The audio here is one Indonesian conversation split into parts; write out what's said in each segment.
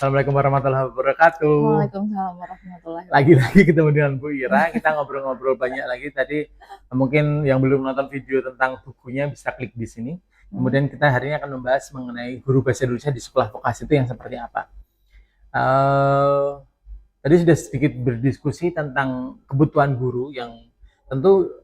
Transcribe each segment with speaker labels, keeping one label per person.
Speaker 1: Assalamualaikum warahmatullahi wabarakatuh.
Speaker 2: Waalaikumsalam warahmatullahi wabarakatuh.
Speaker 1: Lagi-lagi ketemu dengan Bu Ira, kita ngobrol-ngobrol banyak lagi. Tadi mungkin yang belum nonton video tentang bukunya bisa klik di sini. Kemudian kita hari ini akan membahas mengenai guru bahasa Indonesia di sekolah vokasi itu yang seperti apa. Tadi sudah sedikit berdiskusi tentang kebutuhan guru yang tentu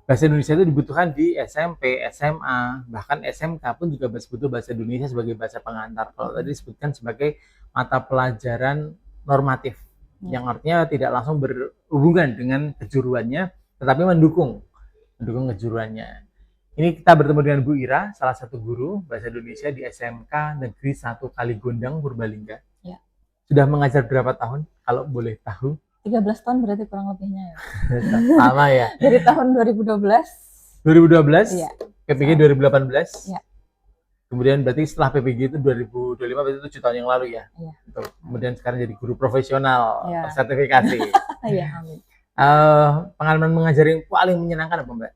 Speaker 1: bahasa Indonesia itu dibutuhkan di SMP, SMA, bahkan SMK pun juga butuh bahasa Indonesia sebagai bahasa pengantar. Kalau tadi disebutkan sebagai mata pelajaran normatif, yang artinya tidak langsung berhubungan dengan kejuruannya, tetapi mendukung kejuruannya. Ini kita bertemu dengan Bu Ira, salah satu guru bahasa Indonesia di SMK Negeri 1 Kaligondang, Purbalingga.
Speaker 2: Ya.
Speaker 1: Sudah mengajar berapa tahun, kalau boleh tahu?
Speaker 2: 13 tahun berarti kurang lebihnya ya.
Speaker 1: Lama ya.
Speaker 2: Dari tahun 2012.
Speaker 1: 2012?
Speaker 2: Iya.
Speaker 1: PPG 2018?
Speaker 2: Iya.
Speaker 1: Kemudian berarti setelah PPG itu 2025, berarti 7 tahun yang lalu ya?
Speaker 2: Iya.
Speaker 1: Kemudian sekarang jadi guru profesional,
Speaker 2: ya.
Speaker 1: sertifikasi.
Speaker 2: Iya, amin.
Speaker 1: Pengalaman mengajar yang paling menyenangkan apa, Mbak?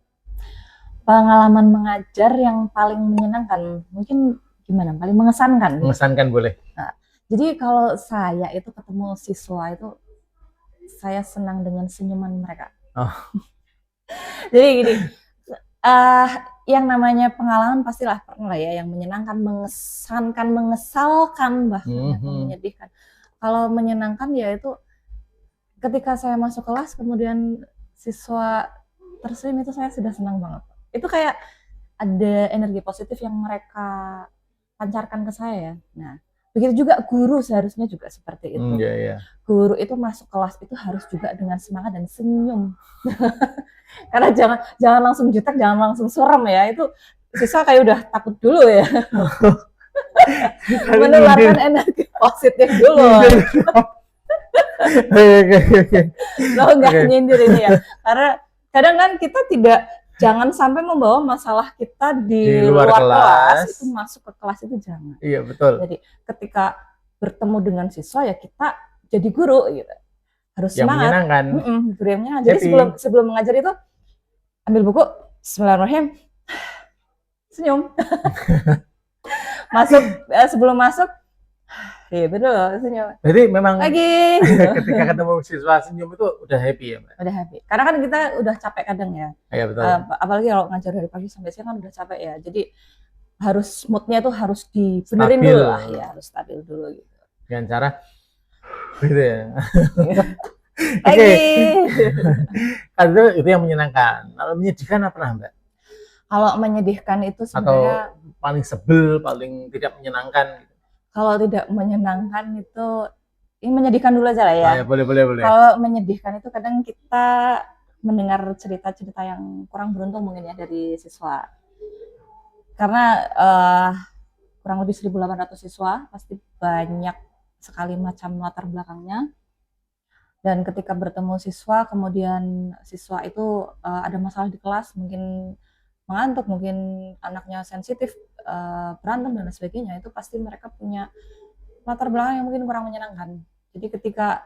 Speaker 2: Pengalaman mengajar yang paling menyenangkan, mungkin gimana? Paling mengesankan?
Speaker 1: Mengesankan boleh.
Speaker 2: Nah, jadi kalau saya itu ketemu siswa itu, saya senang dengan senyuman mereka.
Speaker 1: Oh.
Speaker 2: Jadi gini, yang namanya pengalaman pastilah pernah ya, yang menyenangkan, mengesankan, mengesalkan, bahkan menyedihkan. Kalau menyenangkan ya itu ketika saya masuk kelas kemudian siswa tersenyum, itu saya sudah senang banget. Itu kayak ada energi positif yang mereka pancarkan ke saya ya. Nah, begitu juga guru seharusnya juga seperti itu. Guru itu masuk kelas itu harus juga dengan semangat dan senyum. Karena jangan langsung jutek, jangan langsung suram ya. Itu siswa kayak udah takut dulu ya. Menularkan energi positif dulu. Lo nggak nyindir ini ya. Karena kadang kan kita jangan sampai membawa masalah kita di luar kelas itu masuk ke kelas, itu jangan.
Speaker 1: Iya, betul.
Speaker 2: Jadi ketika bertemu dengan siswa ya kita jadi guru gitu. Harus
Speaker 1: yang
Speaker 2: semangat.
Speaker 1: Menyenangkan.
Speaker 2: Guru yang menyenangkan. Jadi sebelum mengajar itu ambil buku, bismillahirrahmanirrahim, senyum. Sebelum masuk gitu loh, senyum.
Speaker 1: Jadi memang
Speaker 2: lagi
Speaker 1: ketika ketemu siswa senyum itu udah happy ya, Mbak?
Speaker 2: Udah happy. Karena kan kita udah capek kadang ya.
Speaker 1: Iya, betul.
Speaker 2: Apalagi kalau ngajar dari pagi sampai siang kan udah capek ya. Jadi harus moodnya tuh harus dibenerin dulu lah ya, harus stabil dulu gitu.
Speaker 1: Dengan cara gitu ya.
Speaker 2: Oke.
Speaker 1: Itu yang menyenangkan. Kalau menyedihkan apa pernah, Mbak?
Speaker 2: Kalau menyedihkan itu sebenarnya
Speaker 1: atau paling sebel, paling tidak menyenangkan?
Speaker 2: Kalau tidak menyenangkan itu, ini menyedihkan dulu aja lah ya.
Speaker 1: Ya, boleh.
Speaker 2: Kalau menyedihkan itu kadang kita mendengar cerita-cerita yang kurang beruntung mungkin ya dari siswa. Karena kurang lebih 1.800 siswa, pasti banyak sekali macam latar belakangnya. Dan ketika bertemu siswa, kemudian siswa itu ada masalah di kelas, mungkin mengantuk, mungkin anaknya sensitif, berantem dan sebagainya, itu pasti mereka punya latar belakang yang mungkin kurang menyenangkan. Jadi ketika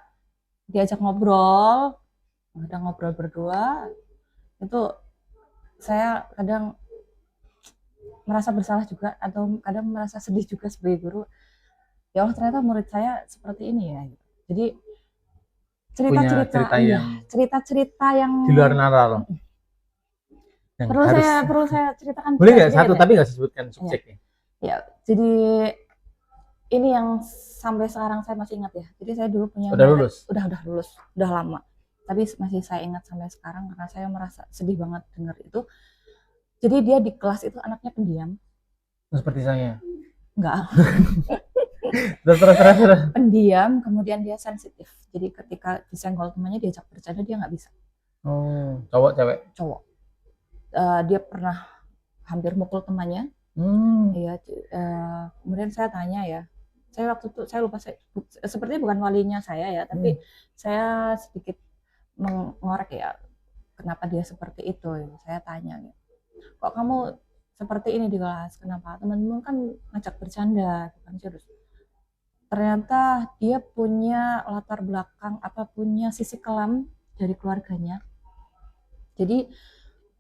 Speaker 2: diajak ngobrol, ada ngobrol berdua, itu saya kadang merasa bersalah juga, atau kadang merasa sedih juga sebagai guru. Ya Allah, ternyata murid saya seperti ini ya. Jadi cerita-cerita yang
Speaker 1: di luar nalar.
Speaker 2: Perlu saya ceritakan.
Speaker 1: Boleh nggak satu, tapi nggak sebutkan subjeknya?
Speaker 2: Ya, jadi ini yang sampai sekarang saya masih ingat ya. Jadi saya dulu punya
Speaker 1: udah lulus,
Speaker 2: udah lama. Tapi masih saya ingat sampai sekarang karena saya merasa sedih banget dengar itu. Jadi dia di kelas itu anaknya pendiam.
Speaker 1: Seperti saya.
Speaker 2: Enggak.
Speaker 1: Terus.
Speaker 2: Pendiam, kemudian dia sensitif. Jadi ketika disenggol temannya, diajak bercanda, dia nggak bisa.
Speaker 1: Oh, cowok, cewek?
Speaker 2: Cowok. Dia pernah hampir mukul temannya. Ya, kemudian saya tanya ya, saya waktu itu saya lupa, sepertinya bukan walinya saya ya, tapi saya sedikit mengorek ya, kenapa dia seperti itu. Saya tanya, kok kamu seperti ini di kelas, kenapa? Teman-teman kan ngajak bercanda, bukan serius. Ternyata dia punya latar belakang, punya sisi kelam dari keluarganya. Jadi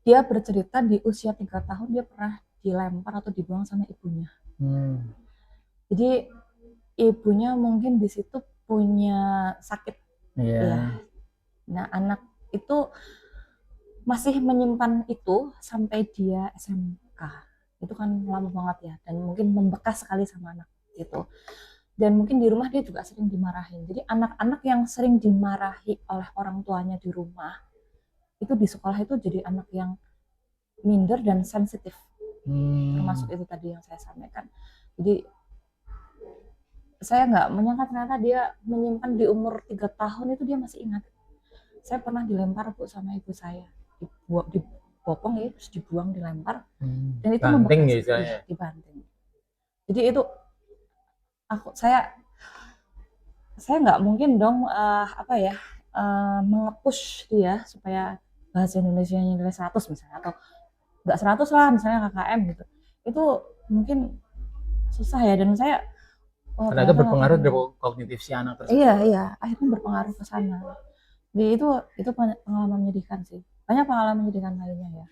Speaker 2: dia bercerita di usia 3 tahun dia pernah dilempar atau dibuang sama ibunya. Jadi ibunya mungkin di situ punya sakit
Speaker 1: Iya.
Speaker 2: ya. Nah, anak itu masih menyimpan itu sampai dia SMK. Itu kan lama banget ya, dan mungkin membekas sekali sama anak itu. Dan mungkin di rumah dia juga sering dimarahin. Jadi anak-anak yang sering dimarahi oleh orang tuanya di rumah, itu di sekolah itu jadi anak yang minder dan sensitif. Termasuk itu tadi yang saya sampaikan. Jadi saya nggak menyangka ternyata dia menyimpan di umur 3 tahun itu dia masih ingat. Saya pernah dilempar Bu sama ibu saya, dipotong ya, terus dibuang, dilempar, dan itu
Speaker 1: Banting ya
Speaker 2: membekas,
Speaker 1: istilahnya.
Speaker 2: dibanting. Jadi itu saya nggak mungkin dong mengepush dia supaya bahasa Indonesia nilai 100 misalnya, atau nggak 100 lah misalnya KKM gitu. Itu mungkin susah ya, dan saya
Speaker 1: Karena itu berpengaruh terhadap kognitif si anak tersebut.
Speaker 2: Iya, akhirnya berpengaruh ke sana. Jadi itu pengalaman menyedihkan sih. Banyak pengalaman menyedihkan lainnya ya.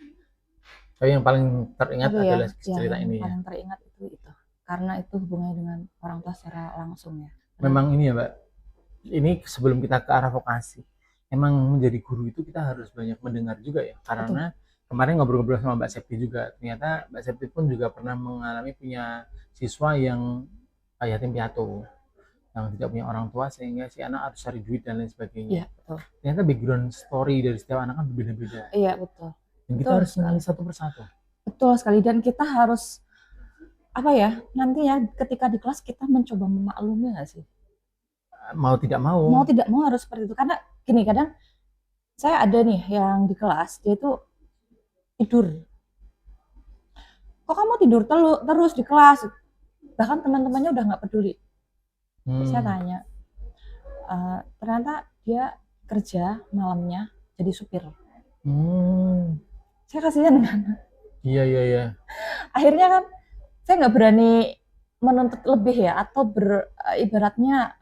Speaker 1: Tapi yang paling teringat
Speaker 2: Tapi
Speaker 1: adalah
Speaker 2: ya,
Speaker 1: cerita
Speaker 2: yang
Speaker 1: ini ya.
Speaker 2: paling teringat itu. Karena itu hubungannya dengan orang tua secara langsung ya.
Speaker 1: Memang ini ya Mbak, ini sebelum kita ke arah vokasi, emang menjadi guru itu kita harus banyak mendengar juga ya. Karena kemarin ngobrol-ngobrol sama Mbak Septi juga, ternyata Mbak Septi pun juga pernah mengalami punya siswa yang yatim piatu, yang tidak punya orang tua sehingga si anak harus cari duit dan lain sebagainya.
Speaker 2: Iya, betul.
Speaker 1: Ternyata background story dari setiap anak kan berbeda-beda.
Speaker 2: Iya, betul.
Speaker 1: Dan kita harus mengenali satu persatu.
Speaker 2: Betul sekali, dan kita harus nanti ya ketika di kelas kita mencoba memaklumi nggak sih?
Speaker 1: Mau tidak mau.
Speaker 2: Mau tidak mau harus seperti itu, karena gini, kadang saya ada nih yang di kelas dia itu tidur. Kok kamu tidur terus di kelas? Bahkan teman-temannya udah nggak peduli. Saya tanya, ternyata dia kerja malamnya jadi supir. Saya kasihan kan.
Speaker 1: Iya.
Speaker 2: Akhirnya kan saya nggak berani menuntut lebih ya, atau ibaratnya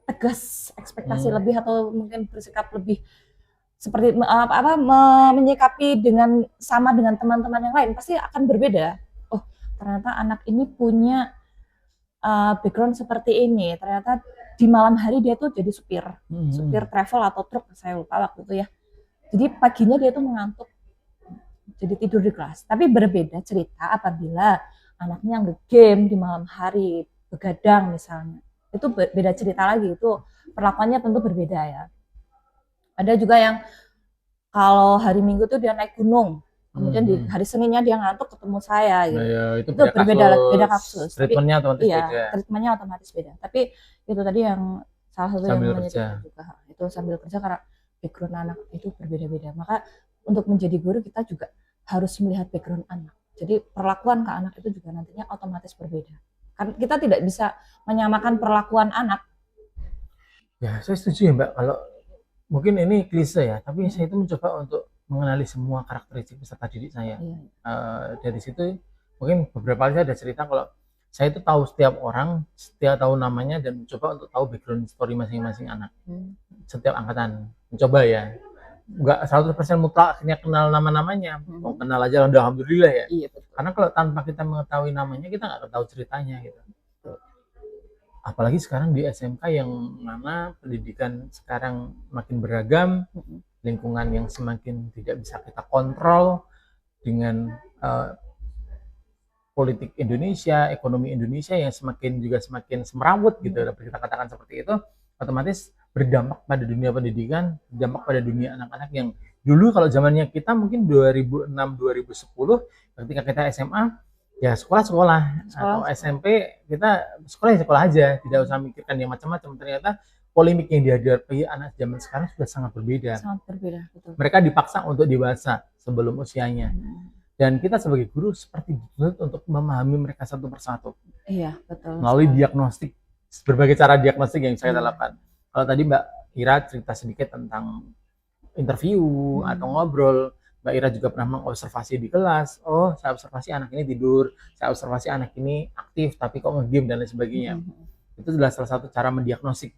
Speaker 2: tegas ekspektasi lebih, atau mungkin bersikap lebih seperti menyikapi sama dengan teman-teman yang lain, pasti akan berbeda. Oh, ternyata anak ini punya background seperti ini. Ternyata di malam hari dia tuh jadi supir travel atau truk, saya lupa waktu itu ya. Jadi paginya dia tuh mengantuk, jadi tidur di kelas. Tapi berbeda cerita apabila anaknya nge-game di malam hari, begadang misalnya. Itu beda cerita lagi, itu perlakuannya tentu berbeda ya. Ada juga yang kalau hari Minggu tuh dia naik gunung, kemudian di hari Seninnya dia ngantuk ketemu saya gitu.
Speaker 1: Itu
Speaker 2: beda kasus.
Speaker 1: Treatmentnya otomatis beda.
Speaker 2: Iya, treatmentnya otomatis beda. Tapi itu tadi yang salah satu
Speaker 1: sambil
Speaker 2: yang menyedihkan juga. Itu sambil kerja, karena background anak itu berbeda-beda. Maka untuk menjadi guru kita juga harus melihat background anak. Jadi perlakuan ke anak itu juga nantinya otomatis berbeda. Karena kita tidak bisa menyamakan perlakuan anak.
Speaker 1: Ya, saya setuju ya Mbak. Kalau mungkin ini klise ya, tapi saya itu mencoba untuk mengenali semua karakteristik peserta didik saya. Dari situ mungkin beberapa kali saya ada cerita kalau saya itu tahu setiap orang, setiap tahu namanya, dan mencoba untuk tahu background story masing-masing anak. Setiap angkatan mencoba ya. Enggak 100% mutlak akhirnya kenal nama-namanya. Mau kenal aja udah alhamdulillah ya.
Speaker 2: Iya, betul.
Speaker 1: Karena kalau tanpa kita mengetahui namanya, kita nggak tahu ceritanya gitu. Apalagi sekarang di SMK yang mana pendidikan sekarang makin beragam, lingkungan yang semakin tidak bisa kita kontrol dengan politik Indonesia, ekonomi Indonesia yang semakin semerawut gitu, dapat kita katakan seperti itu, otomatis berdampak pada dunia pendidikan, berdampak pada dunia anak-anak yang dulu kalau zamannya kita mungkin 2006-2010 ketika kita SMA ya sekolah atau SMP kita sekolah aja, tidak usah mikirkan yang macam-macam. Ternyata polemik yang dihadapi anak zaman sekarang sudah sangat berbeda.
Speaker 2: Betul.
Speaker 1: Mereka dipaksa untuk dewasa sebelum usianya. Dan kita sebagai guru seperti dituntut untuk memahami mereka satu persatu.
Speaker 2: Iya, betul.
Speaker 1: Melalui diagnostik, berbagai cara diagnostik yang saya lakukan. Kalau tadi Mbak Ira cerita sedikit tentang interview atau ngobrol, Mbak Ira juga pernah mengobservasi di kelas. Oh, saya observasi anak ini tidur, saya observasi anak ini aktif tapi kok nge-game dan lain sebagainya. Itu adalah salah satu cara mendiagnostik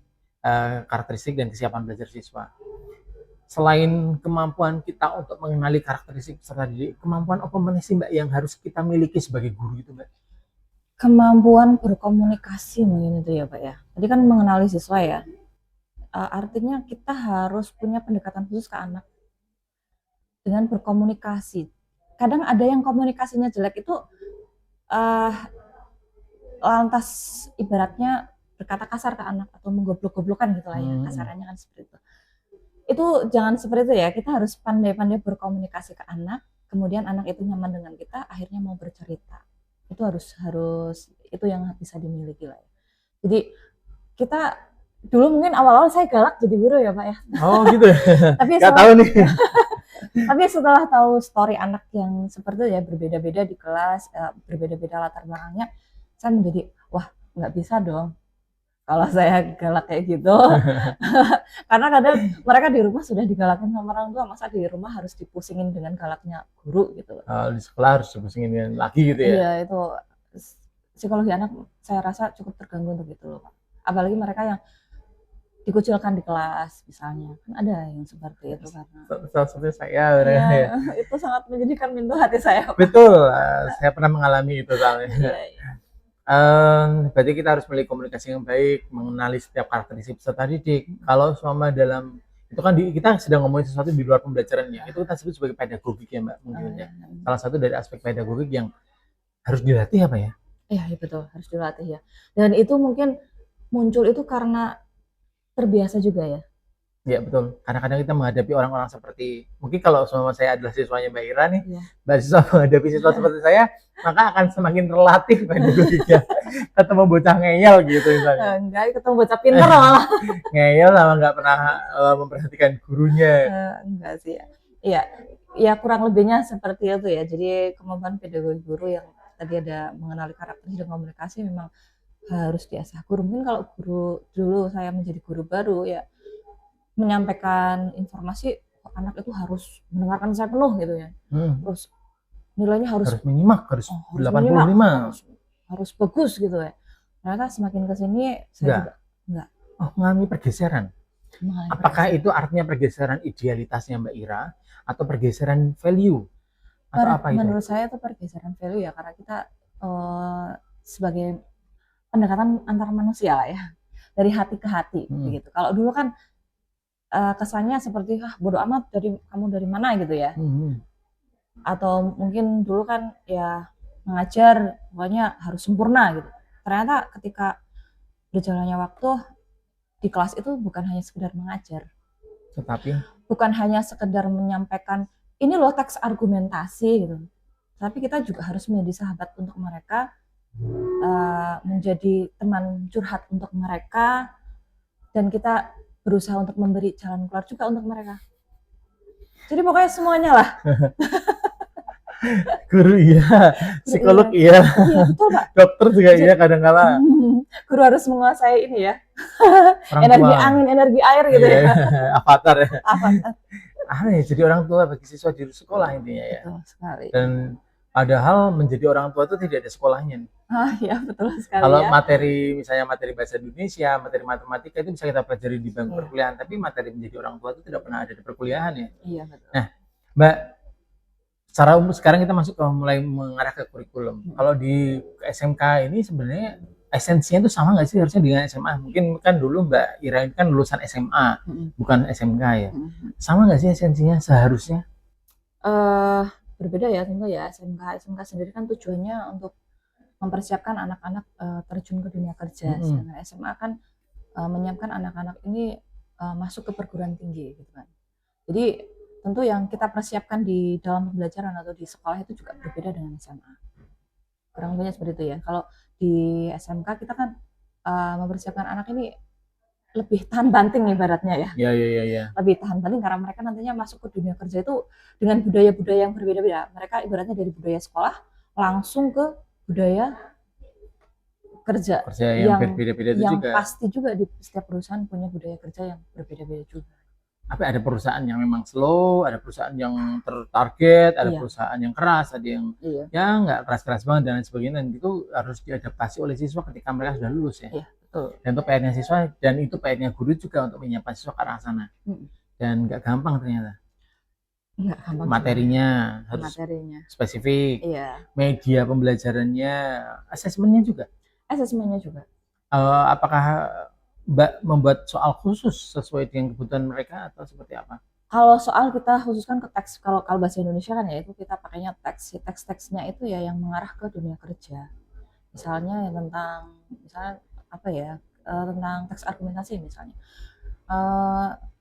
Speaker 1: karakteristik dan kesiapan belajar siswa. Selain kemampuan kita untuk mengenali karakteristik peserta didik, kemampuan apa sih Mbak yang harus kita miliki sebagai guru itu Mbak?
Speaker 2: kemampuan berkomunikasi mungkin itu ya Pak ya. Tadi kan mengenali siswa ya. Artinya kita harus punya pendekatan khusus ke anak dengan berkomunikasi. Kadang ada yang komunikasinya jelek itu uh, lantas ibaratnya berkata kasar ke anak atau menggoblok-goblokan gitu lah ya, kasarannya kan seperti itu. Itu jangan seperti itu ya, kita harus pandai-pandai berkomunikasi ke anak, kemudian anak itu nyaman dengan kita, akhirnya mau bercerita. Itu harus itu yang bisa dimiliki lah ya. Jadi kita dulu mungkin awal-awal saya galak jadi guru ya Pak ya.
Speaker 1: Oh gitu ya.
Speaker 2: Tapi
Speaker 1: Nggak tahu nih.
Speaker 2: Tapi setelah tahu story anak yang seperti itu ya, berbeda-beda di kelas, berbeda-beda latar belakangnya, saya menjadi wah nggak bisa dong kalau saya galak kayak gitu. Karena kadang mereka di rumah sudah digalakin sama orang tua, masa di rumah harus dipusingin dengan galaknya guru gitu.
Speaker 1: Di sekolah harus dipusingin lagi gitu ya.
Speaker 2: Iya, itu psikologi anak saya rasa cukup terganggu untuk itu loh Pak. Apalagi mereka yang dikucilkan di kelas misalnya, kan ada yang seperti itu karena
Speaker 1: Salah satunya saya ya.
Speaker 2: itu sangat menjadikan pintu hati saya Pak.
Speaker 1: Betul, saya pernah mengalami itu soalnya.
Speaker 2: Iya.
Speaker 1: Berarti kita harus memiliki komunikasi yang baik, mengenali setiap karakteristik peserta didik. Kalau selama dalam itu kan kita sedang ngomongin sesuatu di luar pembelajarannya, itu kita sebut sebagai pedagogik ya Mbak mungkin ya. Salah satu dari aspek pedagogik yang harus dilatih apa ya?
Speaker 2: Iya betul, harus dilatih ya. Dan itu mungkin muncul itu karena terbiasa juga ya.
Speaker 1: Ya betul. Kadang-kadang kita menghadapi orang-orang seperti mungkin kalau sama saya adalah siswanya Mbak Ira nih, Mbak siswa menghadapi siswa seperti saya, maka akan semakin relatif pedagogiknya. Ketemu bocah ngeyel gitu misalnya.
Speaker 2: Enggak, ketemu bocah pinter malah.
Speaker 1: Ngeyel sama nggak pernah memperhatikan gurunya.
Speaker 2: Enggak sih ya. Iya, ya kurang lebihnya seperti itu ya. Jadi kemampuan pedagogi guru yang tadi ada mengenali karakter dan komunikasi memang harus diasah guru. Mungkin kalau guru dulu saya menjadi guru baru ya menyampaikan informasi anak itu harus mendengarkan saya penuh gitu ya. Terus nilainya harus
Speaker 1: menyimak, harus 85.
Speaker 2: Harus bagus gitu ya. Ternyata semakin kesini saya juga enggak.
Speaker 1: Mengalami pergeseran. Apakah itu artinya pergeseran idealitasnya Mbak Ira atau pergeseran value? Atau apa itu?
Speaker 2: Menurut saya itu pergeseran value ya, karena kita sebagai pendekatan antar manusia lah ya, dari hati ke hati begitu. Kalau dulu kan kesannya seperti bodo amat kamu dari mana gitu ya. Atau mungkin dulu kan ya mengajar pokoknya harus sempurna gitu. Ternyata ketika berjalannya waktu di kelas itu bukan hanya sekedar mengajar,
Speaker 1: tetapi
Speaker 2: bukan hanya sekedar menyampaikan ini loh teks argumentasi gitu, tapi kita juga harus menjadi sahabat untuk mereka, menjadi teman curhat untuk mereka, dan kita berusaha untuk memberi jalan keluar juga untuk mereka. Jadi pokoknya semuanya lah.
Speaker 1: Guru iya, psikolog iya, betul Pak. Dokter juga iya kadang-kala.
Speaker 2: Guru harus menguasai ini ya, energi angin, energi air gitu ya.
Speaker 1: Avatar ya.
Speaker 2: Avatar.
Speaker 1: Jadi orang tua bagi siswa di sekolah intinya ya.
Speaker 2: Betul sekali.
Speaker 1: Dan padahal menjadi orang tua itu tidak ada sekolahnya.
Speaker 2: Ya betul sekali.
Speaker 1: Kalau materi misalnya materi bahasa Indonesia, materi matematika itu bisa kita pelajari di bangku perkuliahan, tapi materi menjadi orang tua itu tidak pernah ada di perkuliahan ya.
Speaker 2: Iya betul.
Speaker 1: Nah, Mbak, secara umum sekarang kita masuk ke mulai mengarah ke kurikulum. Kalau di SMK ini sebenarnya esensinya itu sama nggak sih harusnya dengan SMA? Mungkin kan dulu Mbak Ira ini kan lulusan SMA, bukan SMK ya. Sama nggak sih esensinya seharusnya?
Speaker 2: Berbeda ya tentu ya. SMK sendiri kan tujuannya untuk mempersiapkan anak-anak terjun ke dunia kerja. Sedangkan SMA kan menyiapkan anak-anak ini masuk ke perguruan tinggi gitu kan. Jadi tentu yang kita persiapkan di dalam pembelajaran atau di sekolah itu juga berbeda dengan SMA. Kurang lebihnya seperti itu ya. Kalau di SMK kita kan mempersiapkan anak ini lebih tahan banting ibaratnya ya.
Speaker 1: Iya.
Speaker 2: Lebih tahan banting karena mereka nantinya masuk ke dunia kerja itu dengan budaya-budaya yang berbeda-beda. Mereka ibaratnya dari budaya sekolah langsung ke budaya kerja
Speaker 1: yang berbeda-beda itu
Speaker 2: yang
Speaker 1: juga.
Speaker 2: Pasti juga di setiap perusahaan punya budaya kerja yang berbeda-beda juga.
Speaker 1: Tapi ada perusahaan yang memang slow, ada perusahaan yang tertarget, ada perusahaan yang keras, ada yang ya nggak keras-keras banget dan lain sebagainya. Dan itu harus diadaptasi oleh siswa ketika mereka sudah lulus ya.
Speaker 2: Iya, betul.
Speaker 1: Dan itu PR-nya siswa dan itu PR-nya guru juga untuk menyiapkan siswa ke arah sana. Dan nggak gampang ternyata.
Speaker 2: Nggak gampang juga
Speaker 1: materinya harus
Speaker 2: materinya.
Speaker 1: spesifik,
Speaker 2: Iya,
Speaker 1: media pembelajarannya, asesmennya juga.
Speaker 2: asesmennya juga.
Speaker 1: Apakah Mbak membuat soal khusus sesuai dengan kebutuhan mereka atau seperti apa?
Speaker 2: Kalau soal kita khususkan ke teks, kalau bahasa Indonesia kan ya itu kita pakainya teks. Teks-teksnya itu ya yang mengarah ke dunia kerja. Misalnya yang tentang, misalnya apa ya, tentang teks argumentasi misalnya,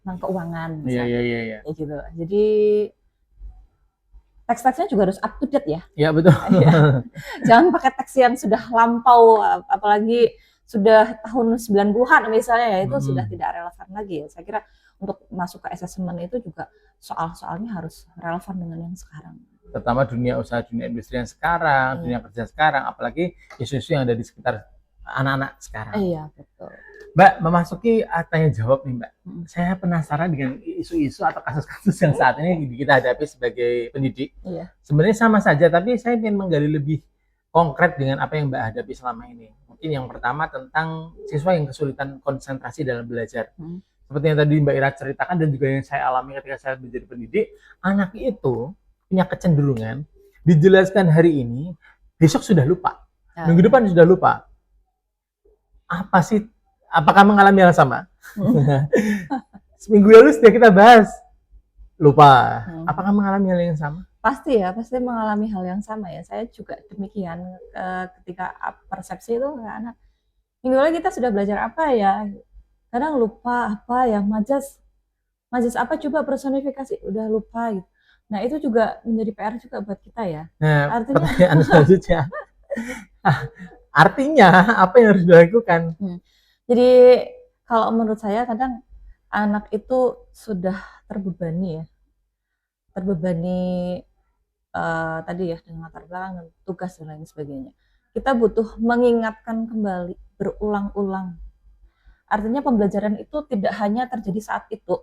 Speaker 2: tentang keuangan
Speaker 1: Iya, iya,
Speaker 2: misalnya,
Speaker 1: iya, iya.
Speaker 2: kayak gitu. Jadi teks-teksnya juga harus up to date ya.
Speaker 1: Iya, betul.
Speaker 2: Iya. Jangan pakai teks yang sudah lampau, apalagi sudah tahun 90-an misalnya ya, itu sudah tidak relevan lagi ya. Saya kira untuk masuk ke assessment itu juga soal-soalnya harus relevan dengan yang sekarang.
Speaker 1: Terutama dunia usaha, dunia industri yang sekarang, dunia kerja sekarang, apalagi isu-isu yang ada di sekitar anak-anak sekarang.
Speaker 2: Iya, betul.
Speaker 1: Mbak, memasuki tanya jawab nih Mbak. Saya penasaran dengan isu-isu atau kasus-kasus yang saat ini kita hadapi sebagai pendidik.
Speaker 2: Iya.
Speaker 1: Sebenarnya sama saja, tapi saya ingin menggali lebih konkret dengan apa yang Mbak hadapi selama ini. Mungkin yang pertama tentang siswa yang kesulitan konsentrasi dalam belajar. Seperti yang tadi Mbak Ira ceritakan dan juga yang saya alami ketika saya menjadi pendidik, anak itu punya kecenderungan dijelaskan hari ini, besok sudah lupa. Minggu depan sudah lupa. Apa sih? Apakah mengalami hal sama? Seminggu lalu sudah kita bahas, lupa. Apakah mengalami hal yang sama?
Speaker 2: Pasti ya, pasti mengalami hal yang sama ya. Saya juga demikian ketika persepsi itu anak. Minggu lalu kita sudah belajar apa ya? Kadang lupa apa ya, majas apa coba personifikasi, udah lupa gitu. Nah itu juga menjadi PR juga buat kita ya.
Speaker 1: Nah, artinya pertanyaan selanjutnya, artinya apa yang harus dilakukan?
Speaker 2: Jadi kalau menurut saya kadang anak itu sudah terbebani ya, tadi ya dengan latar belakang, tugas dan lain sebagainya. Kita butuh mengingatkan kembali berulang-ulang. Artinya pembelajaran itu tidak hanya terjadi saat itu.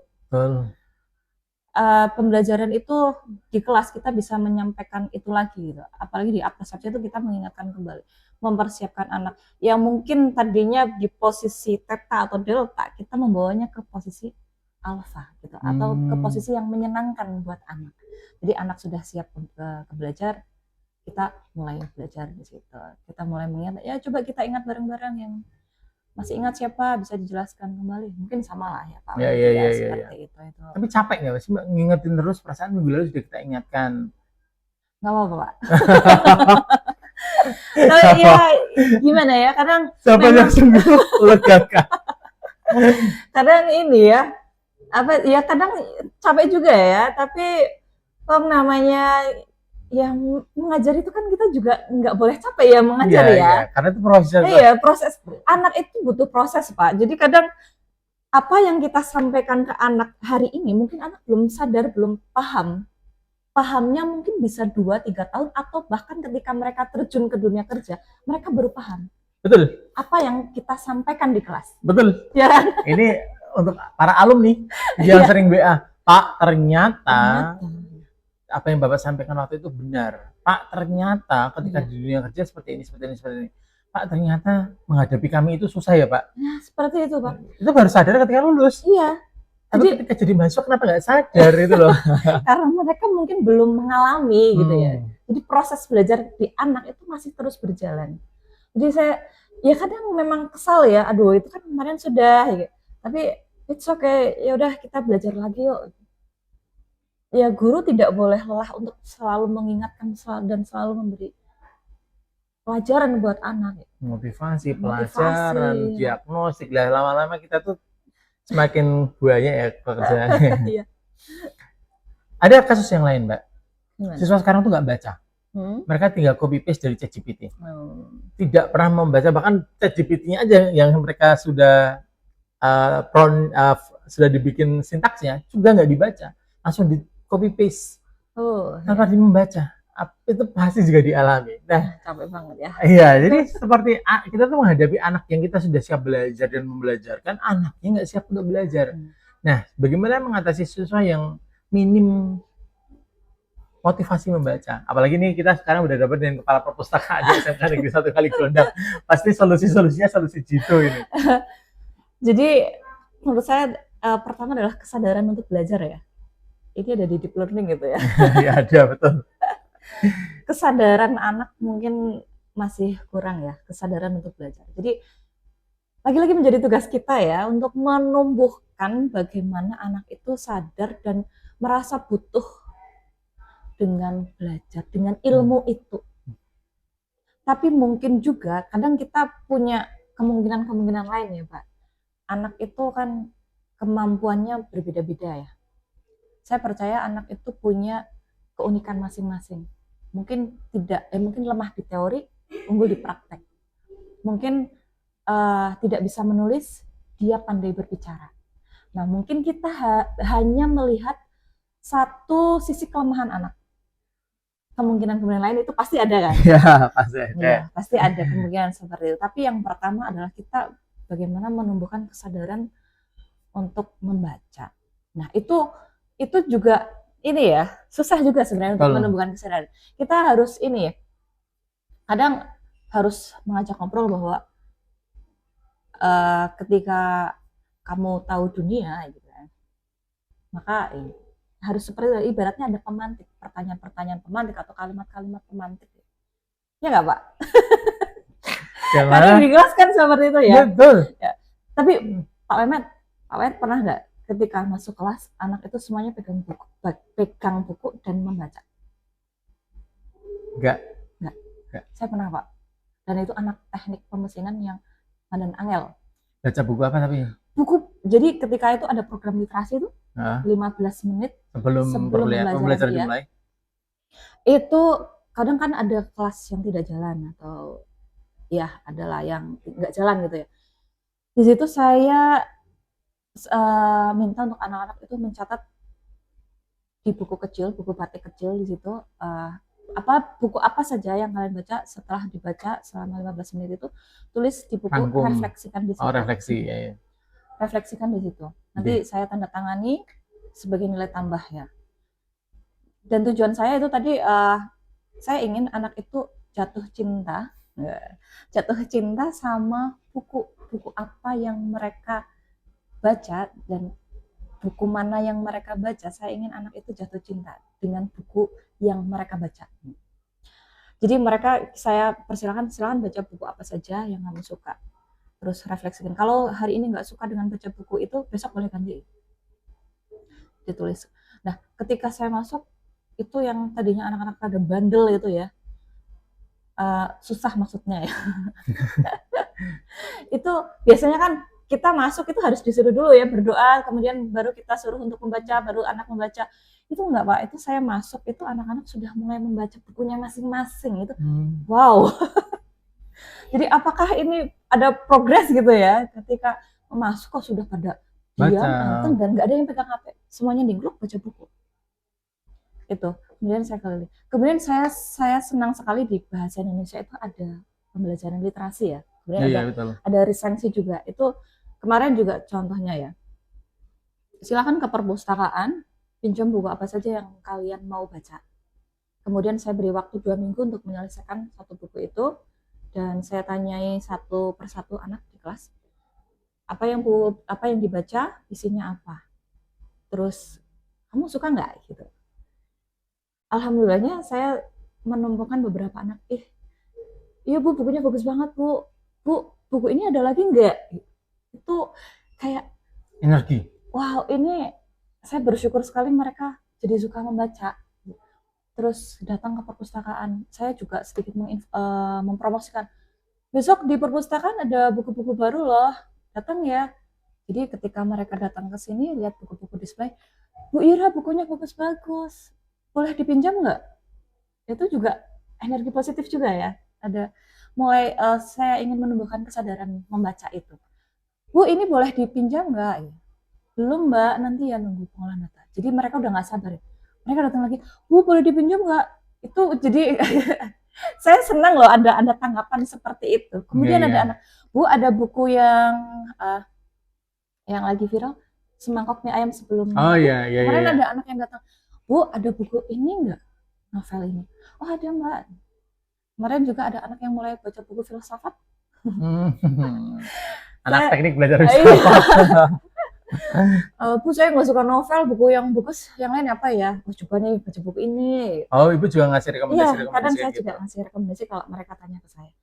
Speaker 2: Pembelajaran itu di kelas kita bisa menyampaikan itu lagi gitu. Apalagi di persepsi itu kita mengingatkan kembali, mempersiapkan anak yang mungkin tadinya di posisi theta atau delta, kita membawanya ke posisi alpha gitu, atau ke posisi yang menyenangkan buat anak. Jadi anak sudah siap ke belajar, kita mulai belajar di situ. Kita mulai mengingat, ya coba kita ingat bareng-bareng yang masih ingat siapa, bisa dijelaskan kembali. Mungkin sama lah ya Pak.
Speaker 1: Iya.
Speaker 2: Seperti itu.
Speaker 1: Tapi capek nggak sih ngingetin terus, perasaan minggu lalu sudah kita ingatkan?
Speaker 2: Nggak apa-apa Pak. Tapi ya gimana ya, kadang
Speaker 1: siapa yang sembuh legakan?
Speaker 2: Kadang ini ya, apa ya, kadang capek juga ya, tapi namanya yang mengajar itu kan kita juga nggak boleh capek ya mengajar ya.
Speaker 1: Iya, karena itu proses.
Speaker 2: Iya, proses. Anak itu butuh proses Pak. Jadi kadang apa yang kita sampaikan ke anak hari ini mungkin anak belum sadar, belum paham. Pahamnya mungkin bisa 2-3 tahun atau bahkan ketika mereka terjun ke dunia kerja, mereka baru paham.
Speaker 1: Betul.
Speaker 2: Apa yang kita sampaikan di kelas.
Speaker 1: Betul.
Speaker 2: Ya kan?
Speaker 1: Ini untuk para alumni yang sering WA, Pak, ternyata apa yang Bapak sampaikan waktu itu benar. Pak, ternyata ketika di dunia kerja seperti ini. Pak, ternyata menghadapi kami itu susah ya Pak?
Speaker 2: Nah, seperti itu Pak.
Speaker 1: Itu baru sadar ketika lulus.
Speaker 2: Iya.
Speaker 1: Tapi ketika jadi mahasiswa kenapa nggak sadar itu loh?
Speaker 2: Karena mereka mungkin belum mengalami gitu ya. Jadi proses belajar di anak itu masih terus berjalan. Jadi saya, ya kadang memang kesal ya, aduh itu kan kemarin sudah, ya. Tapi it's okay, ya udah kita belajar lagi yuk. Ya guru tidak boleh lelah untuk selalu mengingatkan dan selalu memberi pelajaran buat anak.
Speaker 1: Motivasi, pelajaran, diagnostik. Lah lama-lama kita tuh semakin banyak ya pekerjaannya.
Speaker 2: Iya.
Speaker 1: Ada kasus yang lain Mbak. Siswa sekarang tuh nggak baca. Mereka tinggal copy paste dari ChatGPT. Tidak pernah membaca, bahkan ChatGPT-nya aja yang mereka sudah sudah dibikin sintaksnya juga nggak dibaca, langsung di copy paste tanpa membaca. Itu pasti juga dialami. Nah,
Speaker 2: capek banget ya.
Speaker 1: Iya, jadi seperti kita tuh menghadapi anak yang kita sudah siap belajar dan membelajarkan, anaknya nggak siap untuk belajar. Nah, bagaimana mengatasi siswa yang minim motivasi membaca? Apalagi nih kita sekarang udah dapat dengan kepala perpustakaan di SMK Negeri 1 Kaliglondang. Pasti solusi-solusinya solusi jitu ini.
Speaker 2: Jadi menurut saya pertama adalah kesadaran untuk belajar ya. ini ada di deep learning gitu ya.
Speaker 1: Ya ada, betul.
Speaker 2: Kesadaran anak mungkin masih kurang ya, kesadaran untuk belajar. Jadi lagi-lagi menjadi tugas kita ya untuk menumbuhkan bagaimana anak itu sadar dan merasa butuh dengan belajar, dengan ilmu itu. Tapi mungkin juga kadang kita punya kemungkinan-kemungkinan lain ya, Pak. Anak itu kan kemampuannya berbeda-beda ya. Saya percaya anak itu punya keunikan masing-masing. Mungkin mungkin lemah di teori, unggul di praktek. Mungkin tidak bisa menulis, dia pandai berbicara. Nah, mungkin kita hanya melihat satu sisi kelemahan anak. Kemungkinan-kemungkinan lain itu pasti ada kan?
Speaker 1: Ya, pasti ada.
Speaker 2: Ya, pasti ada kemungkinan seperti itu. Tapi yang pertama adalah kita bagaimana menumbuhkan kesadaran untuk membaca. Nah, itu juga ini ya, susah juga sebenarnya untuk menumbuhkan kesadaran. Kita harus ini ya, kadang harus mengajak ngobrol bahwa ketika kamu tahu dunia gitu kan, maka harus seperti ibaratnya ada pemantik, pertanyaan-pertanyaan pemantik atau kalimat-kalimat pemantik. Ya nggak, Pak? Karena dijelaskan seperti itu ya.
Speaker 1: Betul.
Speaker 2: Ya. Tapi Pak Mehmet pernah nggak ketika masuk kelas anak itu semuanya pegang buku dan membaca?
Speaker 1: Enggak.
Speaker 2: Saya pernah, Pak. Dan itu anak teknik pemesinan yang mandan angel.
Speaker 1: Baca buku apa tapi?
Speaker 2: Buku. Jadi ketika itu ada program literasi itu 15 menit
Speaker 1: sebelum pembelajaran dimulai.
Speaker 2: Itu kadang kan ada kelas yang tidak jalan atau ya adalah yang nggak jalan gitu ya. Di situ saya minta untuk anak-anak itu mencatat di buku kecil, buku batik kecil di situ buku apa saja yang kalian baca. Setelah dibaca selama 15 menit itu tulis di buku, refleksikan di situ.
Speaker 1: Oh, refleksi ya.
Speaker 2: Refleksikan di situ. Nanti saya tanda tangani sebagai nilai tambah ya. Dan tujuan saya itu tadi saya ingin anak itu jatuh cinta sama buku apa yang mereka baca dan buku mana yang mereka baca. Saya ingin anak itu jatuh cinta dengan buku yang mereka baca. Jadi saya persilakan baca buku apa saja yang kamu suka. Terus refleksikan. Kalau hari ini nggak suka dengan baca buku itu, besok boleh ganti. Ditulis. Nah, ketika saya masuk, itu yang tadinya anak-anak pada bandel itu ya, susah maksudnya ya. Itu biasanya kan kita masuk itu harus disuruh dulu ya berdoa, kemudian baru kita suruh untuk membaca, baru anak membaca. Itu enggak, Pak. Itu saya masuk itu anak-anak sudah mulai membaca bukunya masing-masing itu. Wow. Jadi apakah ini ada progres gitu ya ketika masuk kok sudah pada diam, anteng, dan nggak ada yang pegang HP, semuanya di grup baca buku. Itu. Kemudian saya senang sekali di bahasa Indonesia itu ada pembelajaran literasi ya. Kemudian ada resensi juga. Itu kemarin juga contohnya ya. Silakan ke perpustakaan, pinjam buku apa saja yang kalian mau baca. Kemudian saya beri waktu 2 minggu untuk menyelesaikan satu buku itu. Dan saya tanyai satu persatu anak di kelas, apa yang dibaca, isinya apa. Terus, kamu suka nggak? Gitu. Alhamdulillahnya saya menemukan beberapa anak, iya Bu, bukunya bagus banget Bu, buku ini ada lagi nggak? Itu kayak
Speaker 1: energi.
Speaker 2: Wow, ini saya bersyukur sekali mereka jadi suka membaca. Terus datang ke perpustakaan, saya juga sedikit mempromosikan. Besok di perpustakaan ada buku-buku baru loh, datang ya. Jadi ketika mereka datang ke sini, lihat buku-buku display, Bu Ira bukunya bagus-bagus, boleh dipinjam nggak? Itu juga energi positif juga ya. Ada mulai saya ingin menumbuhkan kesadaran membaca itu. Bu ini boleh dipinjam nggak? Belum Mbak, nanti ya nunggu pengolahan data. Jadi mereka udah nggak sabar ya. Mereka datang lagi, Bu boleh dipinjam nggak? Itu jadi saya senang loh ada tanggapan seperti itu. Kemudian ada anak, Bu ada buku yang lagi viral, Semangkok Mie Ayam Sebelum Mati. Kemarin ada anak yang datang, Bu ada buku ini nggak, novel ini? Oh ada Mbak. Kemarin juga ada anak yang mulai baca buku filsafat.
Speaker 1: Anak teknik belajar filsafat.
Speaker 2: Bu saya nggak suka novel, buku yang bagus yang lain apa ya? Oh coba nih baca buku ini.
Speaker 1: Oh, ibu juga ngasih
Speaker 2: Iya, kadang
Speaker 1: rekomendasi-rekomendasi
Speaker 2: saya
Speaker 1: gitu.
Speaker 2: juga ngasih rekomendasi kalau mereka tanya ke saya.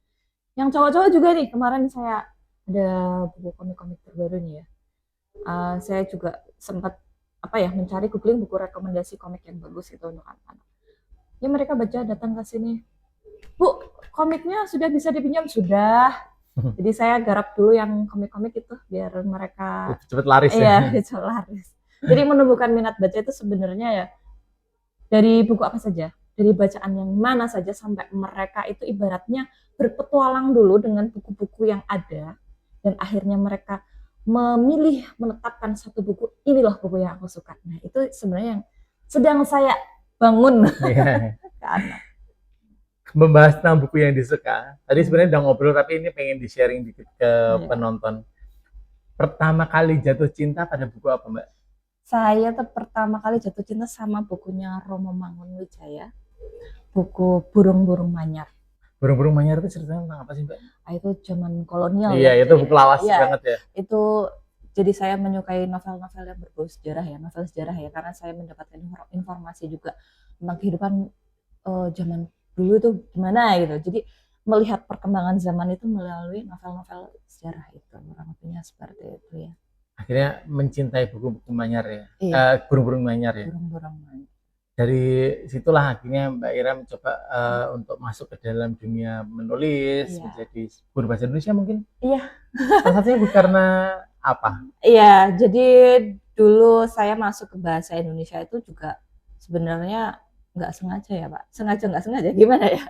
Speaker 2: Yang cowok-cowok juga nih, kemarin saya ada buku komik-komik terbaru nih ya. Saya juga sempat apa ya mencari googling buku rekomendasi komik yang bagus itu untuk anak-anak. Ya mereka baca datang ke sini, Bu, komiknya sudah bisa dipinjam? Sudah. Jadi saya garap dulu yang komik-komik itu biar mereka
Speaker 1: Cepet laris ya.
Speaker 2: iya itu laris. Jadi menumbuhkan minat baca itu sebenarnya ya dari buku apa saja, dari bacaan yang mana saja sampai mereka itu ibaratnya berpetualang dulu dengan buku-buku yang ada dan akhirnya mereka memilih menetapkan satu buku ini loh buku yang aku suka. Nah itu sebenarnya yang sedang saya bangun
Speaker 1: Iya.
Speaker 2: ke anak.
Speaker 1: Membahas tentang buku yang disuka. Tadi sebenarnya udah ngobrol tapi ini pengen di-sharing dikit ke
Speaker 2: Iya.
Speaker 1: penonton. Pertama kali jatuh cinta pada buku apa, Mbak?
Speaker 2: Saya tuh pertama kali jatuh cinta sama bukunya Romo Mangunwijaya, buku Burung-Burung Manyar.
Speaker 1: Burung-burung manyar itu ceritanya tentang apa sih, Mbak?
Speaker 2: Itu zaman kolonial
Speaker 1: Iya,
Speaker 2: ya.
Speaker 1: itu buku lawas
Speaker 2: Iya,
Speaker 1: banget ya.
Speaker 2: itu jadi saya menyukai novel-novel yang berbau sejarah ya, novel sejarah ya, karena saya mendapatkan informasi juga tentang kehidupan zaman dulu itu gimana gitu. Jadi melihat perkembangan zaman itu melalui novel-novel sejarah itu, kurang lebihnya seperti itu ya.
Speaker 1: Akhirnya mencintai buku-buku manyar ya.
Speaker 2: Iya,
Speaker 1: Burung-burung manyar ya.
Speaker 2: burung-burung manyar.
Speaker 1: Dari situlah akhirnya Mbak Ira mencoba untuk masuk ke dalam dunia menulis,
Speaker 2: Iya.
Speaker 1: menjadi guru bahasa Indonesia mungkin.
Speaker 2: Iya.
Speaker 1: Salah satunya karena apa?
Speaker 2: Iya, jadi dulu saya masuk ke bahasa Indonesia itu juga sebenarnya nggak sengaja ya Pak, sengaja nggak sengaja gimana ya.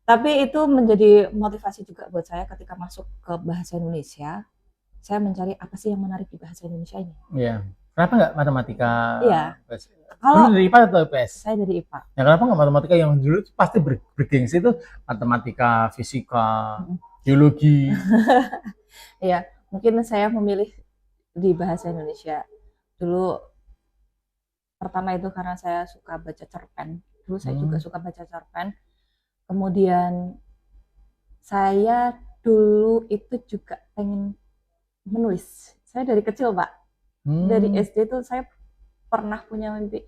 Speaker 2: Tapi itu menjadi motivasi juga buat saya ketika masuk ke bahasa Indonesia, saya mencari apa sih yang menarik di bahasa Indonesia ini.
Speaker 1: Iya. Kenapa nggak matematika?
Speaker 2: Iya.
Speaker 1: Dulu
Speaker 2: Kalau
Speaker 1: dari IPA atau IPS?
Speaker 2: saya dari IPA.
Speaker 1: Ya kenapa nggak matematika yang dulu pasti bergengsi itu matematika, fisika, geologi.
Speaker 2: Iya, mungkin saya memilih di bahasa Indonesia. Dulu pertama itu karena saya suka baca cerpen. Dulu saya juga suka baca cerpen. Kemudian saya dulu itu juga pengen menulis. Saya dari kecil, Pak. Dari SD tuh saya pernah punya mimpi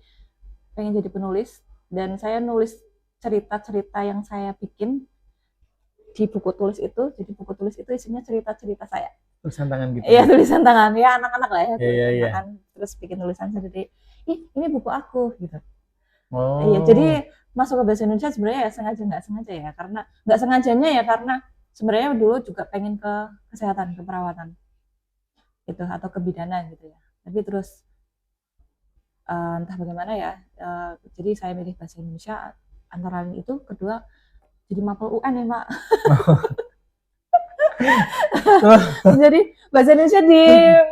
Speaker 2: pengen jadi penulis dan saya nulis cerita-cerita yang saya bikin di buku tulis itu. Jadi buku tulis itu isinya cerita-cerita saya.
Speaker 1: Tulisan tangan gitu.
Speaker 2: Iya, tulisan tangan. Ya anak-anak lah ya.
Speaker 1: Iya.
Speaker 2: Tangan, terus bikin tulisan sendiri. Ih, ini buku aku gitu.
Speaker 1: Oh.
Speaker 2: Iya, jadi masuk ke bahasa Indonesia sebenarnya ya sengaja nggak sengaja ya, karena nggak sengajanya ya karena sebenarnya dulu juga pengen ke kesehatan, keperawatan itu atau kebidanan gitu ya. Tapi terus entah bagaimana ya, jadi saya milih bahasa Indonesia antara lain itu, kedua jadi mapel UN ya Pak. Jadi bahasa Indonesia di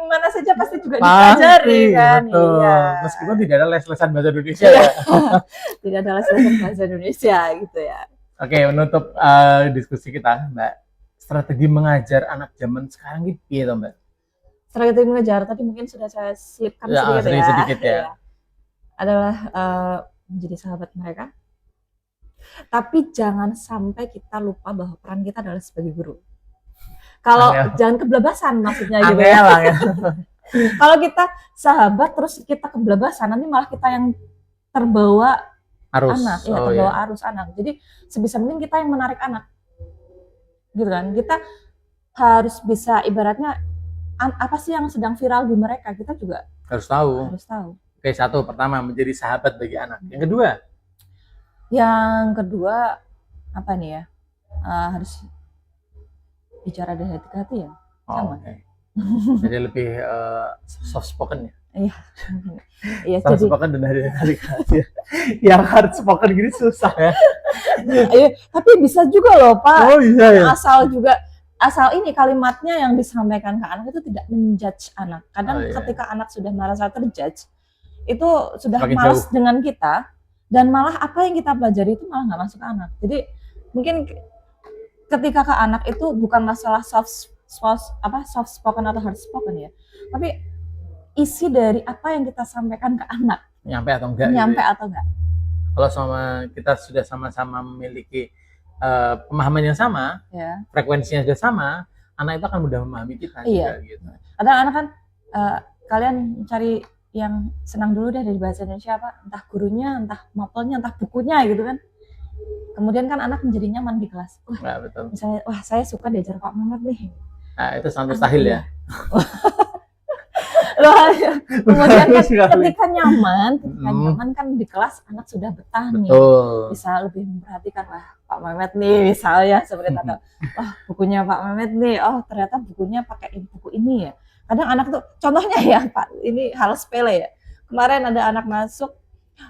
Speaker 2: mana saja pasti juga dipelajari kan.
Speaker 1: Betul.
Speaker 2: Iya.
Speaker 1: Meskipun tidak ada les-lesan bahasa Indonesia ya.
Speaker 2: Tidak ada les-lesan bahasa Indonesia gitu ya.
Speaker 1: Oke, menutup diskusi kita, Mbak. Strategi mengajar anak zaman sekarang ini piye toh, Mbak?
Speaker 2: Strategi mengajar tadi mungkin sudah saya selipkan
Speaker 1: Ya, sedikit ya.
Speaker 2: Iya. Adalah menjadi sahabat mereka. Tapi jangan sampai kita lupa bahwa peran kita adalah sebagai guru. Kalau jangan kebelabasan maksudnya gitu ya. Kalau kita sahabat terus kita kebelabasan, nanti malah kita yang terbawa
Speaker 1: arus
Speaker 2: anak, ya terbawa arus anak. Jadi sebisa mungkin kita yang menarik anak, gitu kan? Kita harus bisa ibaratnya apa sih yang sedang viral di mereka, kita juga
Speaker 1: harus tahu. Oke, satu, pertama menjadi sahabat bagi anak.
Speaker 2: Yang kedua apa nih ya? Harus bicara dari hati ke hati ya. Sama.
Speaker 1: Okay. Jadi lebih soft spoken ya.
Speaker 2: Iya. Iya,
Speaker 1: soft spoken dan dari hati ke hati. Yang hard spoken gini susah ya.
Speaker 2: Iya, tapi bisa juga loh Pak.
Speaker 1: Oh iya ya.
Speaker 2: Asal ini kalimatnya yang disampaikan ke anak itu tidak menjudge anak. Kadang ketika anak sudah merasa terjudge, itu sudah malas dengan kita dan malah apa yang kita pelajari itu malah nggak masuk ke anak. Jadi mungkin ketika ke anak itu bukan masalah soft spoken atau hard spoken ya, tapi isi dari apa yang kita sampaikan ke anak
Speaker 1: nyampe atau enggak. Kalau kita sudah sama-sama memiliki pemahaman yang sama,
Speaker 2: ya.
Speaker 1: Frekuensinya sudah sama, anak itu akan mudah memahami kita.
Speaker 2: Iya.
Speaker 1: Juga, gitu.
Speaker 2: Ada anak kan kalian cari yang senang dulu deh dari bahasa Indonesia, apa entah gurunya, entah mapelnya, entah bukunya gitu kan. Kemudian kan anak menjadi nyaman di kelas. Wah,
Speaker 1: Nah, betul.
Speaker 2: misalnya, wah saya suka diajar Pak Mehmet nih.
Speaker 1: Nah, itu sangat mustahil ya.
Speaker 2: Loh, kemudian kan
Speaker 1: Sekali.
Speaker 2: ketika nyaman kan di kelas anak sudah betah nih.
Speaker 1: Betul.
Speaker 2: Bisa lebih memperhatikan, wah Pak Mehmet nih misalnya seperti itu. Wah bukunya Pak Mehmet nih, oh ternyata bukunya pakai buku ini ya. Kadang anak tuh, contohnya ya Pak, ini hal sepele ya. Kemarin ada anak masuk,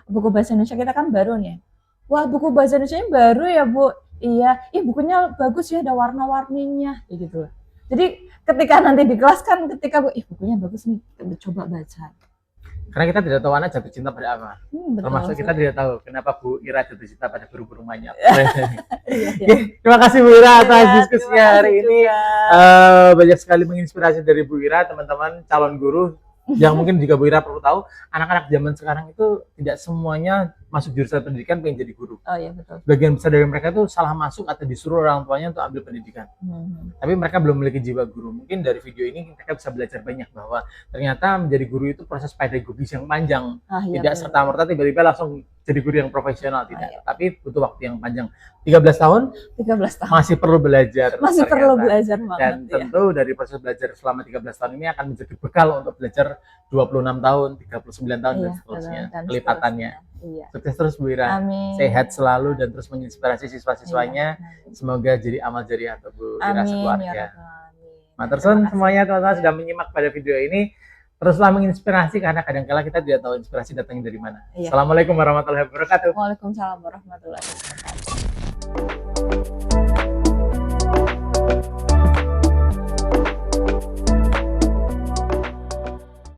Speaker 2: buku bahasa Indonesia kita kan baru nih. Wah buku bahasa Indonesia baru ya Bu. Iya, bukunya bagus ya, ada warna-warninya, gitu. Jadi ketika nanti di kelas kan, ketika bukunya bagus nih, coba baca.
Speaker 1: Karena kita tidak tahu anak jatuh cinta pada apa.
Speaker 2: Betul,
Speaker 1: Termasuk kita tidak tahu kenapa Bu Ira jatuh cinta pada burung-burung manyap.
Speaker 2: Iya.
Speaker 1: Terima kasih Bu Ira atas diskusinya hari ini.
Speaker 2: Juga.
Speaker 1: Banyak sekali menginspirasi dari Bu Ira, teman-teman calon guru. Yang mungkin juga Bu Ira perlu tahu, anak-anak zaman sekarang itu tidak semuanya masuk jurusan pendidikan pengen jadi guru.
Speaker 2: Oh iya betul.
Speaker 1: Sebagian besar dari mereka itu salah masuk atau disuruh orang tuanya untuk ambil pendidikan. Tapi mereka belum memiliki jiwa guru. Mungkin dari video ini mereka bisa belajar banyak bahwa ternyata menjadi guru itu proses pedagogis yang panjang. Tidak serta-merta tiba-tiba langsung jadi guru yang profesional, tidak. Tapi butuh waktu yang panjang. 13 tahun?
Speaker 2: 13 tahun.
Speaker 1: Masih perlu belajar.
Speaker 2: Masih perlu belajar banget.
Speaker 1: Dan tentu dari proses belajar selama 13 tahun ini akan menjadi bekal untuk belajar 26 tahun, 39 tahun dan seterusnya. Kelipatannya.
Speaker 2: Iya.
Speaker 1: Sukses terus Bu Ira.
Speaker 2: Amin.
Speaker 1: Sehat selalu dan terus menginspirasi siswa-siswanya. Semoga jadi amal jariah untuk Bu Ira sekeluarga. Matursun semuanya teman-teman sudah menyimak pada video ini. Teruslah menginspirasi karena kadang-kala kita tidak tahu inspirasi datangnya dari mana. Assalamualaikum warahmatullahi wabarakatuh.
Speaker 2: Waalaikumsalam warahmatullahi wabarakatuh.